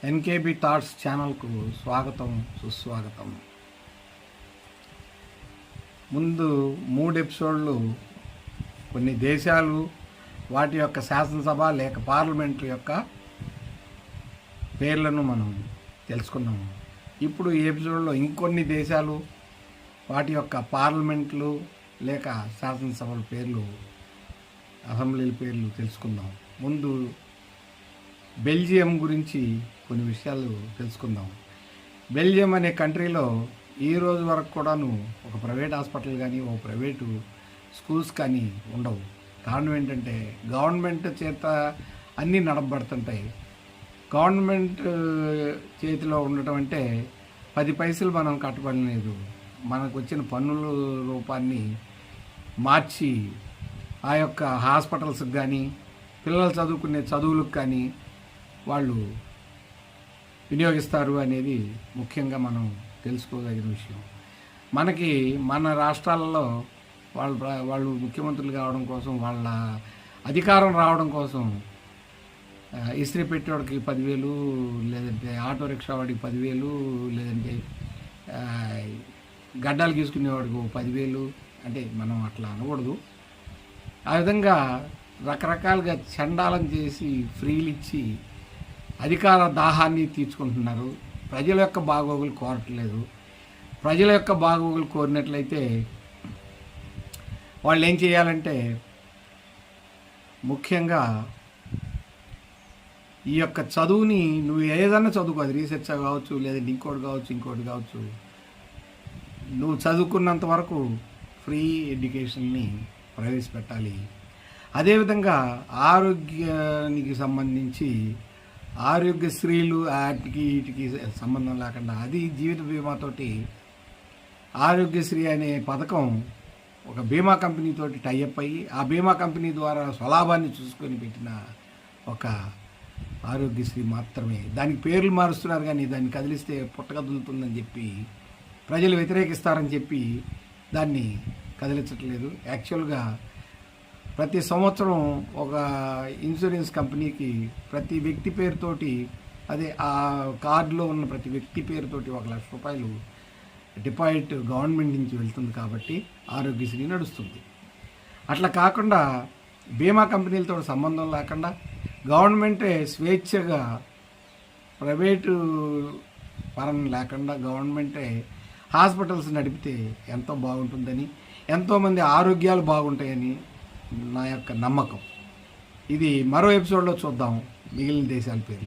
ఎన్కేబి thoughts ఛానల్కు స్వాగతం, సుస్వాగతం. ముందు 3 ఎపిసోడ్లు కొన్ని దేశాలు, వాటి యొక్క శాసనసభ లేక పార్లమెంట్ యొక్క పేర్లను మనం తెలుసుకున్నాము. ఇప్పుడు ఈ ఎపిసోడ్లో ఇంకొన్ని దేశాలు, వాటి యొక్క పార్లమెంట్లు లేక శాసనసభల పేర్లు, అసెంబ్లీల పేర్లు తెలుసుకుందాం. ముందు బెల్జియం గురించి కొన్ని విషయాలు తెలుసుకుందాం. బెల్జియం అనే కంట్రీలో ఈ రోజు వరకు కూడాను ఒక ప్రైవేట్ హాస్పిటల్ కానీ, ఒక ప్రైవేటు స్కూల్స్ కానీ ఉండవు. కారణం ఏంటంటే గవర్నమెంట్ చేత అన్నీ నడపబడుతుంటాయి. గవర్నమెంట్ చేతిలో ఉండటం అంటే 10 పైసలు మనం కట్టబడలేదు. మనకు వచ్చిన పన్నుల రూపాన్ని మార్చి ఆ యొక్క హాస్పిటల్స్కి కానీ, పిల్లలు చదువుకునే చదువులకు కానీ వాళ్ళు వినియోగిస్తారు అనేది ముఖ్యంగా మనం తెలుసుకోదగిన విషయం. మనకి మన రాష్ట్రాలలో వాళ్ళు ముఖ్యమంత్రులు కావడం కోసం, వాళ్ళ అధికారం రావడం కోసం ఇస్త్రీ పెట్టేవాడికి 10,000, లేదంటే ఆటో రిక్షా వాడికి 10,000, లేదంటే గడ్డాలు గీసుకునేవాడికి 10,000, అంటే మనం అట్లా అనకూడదు. ఆ విధంగా రకరకాలుగా చండాలం చేసి ఫ్రీలు ఇచ్చి అధికార దాహాన్ని తీర్చుకుంటున్నారు. ప్రజల యొక్క బాగోగులు కోరట్లేదు. ప్రజల యొక్క బాగోగులు కోరినట్లయితే వాళ్ళు ఏం చేయాలంటే, ముఖ్యంగా ఈ యొక్క చదువుని నువ్వు ఏదన్నా చదువుకో, అది రీసెర్చ్ కావచ్చు, లేదంటే ఇంకోటి కావచ్చు, నువ్వు చదువుకున్నంత వరకు ఫ్రీ ఎడ్యుకేషన్ని ప్రవేశపెట్టాలి. అదేవిధంగా ఆరోగ్యానికి సంబంధించి ఆరోగ్యశ్రీలు వీటికి సంబంధం లేకుండా, అది జీవిత బీమాతోటి ఆరోగ్యశ్రీ అనే పథకం ఒక బీమా కంపెనీతోటి టైఅప్ అయ్యి, ఆ బీమా కంపెనీ ద్వారా స్వలాభాన్ని చూసుకొని పెట్టిన ఒక ఆరోగ్యశ్రీ మాత్రమే. దానికి పేర్లు మారుస్తున్నారు, కానీ దాన్ని కదిలిస్తే పుట్టకదులుతుందని చెప్పి ప్రజలు వ్యతిరేకిస్తారని చెప్పి దాన్ని కదిలించట్లేదు. యాక్చువల్గా ప్రతి సంవత్సరం ఒక ఇన్సూరెన్స్ కంపెనీకి ప్రతి వ్యక్తి పేరుతోటి, అదే ఆ కార్డులో ఉన్న ప్రతి వ్యక్తి పేరుతోటి 1 లక్ష రూపాయలు డిపాజిట్ గవర్నమెంట్ నుంచి వెళ్తుంది. కాబట్టి ఆరోగ్యశ్రీ నడుస్తుంది. అట్లా కాకుండా బీమా కంపెనీలతో సంబంధం లేకుండా గవర్నమెంటే స్వేచ్ఛగా, ప్రైవేటు పరం లేకుండా గవర్నమెంటే హాస్పిటల్స్ నడిపితే ఎంతో బాగుంటుందని, ఎంతోమంది ఆరోగ్యాలు బాగుంటాయని నా యొక్క నమ్మకం. ఇది మరో ఎపిసోడ్లో చూద్దాం, మిగిలిన దేశాల పేరు.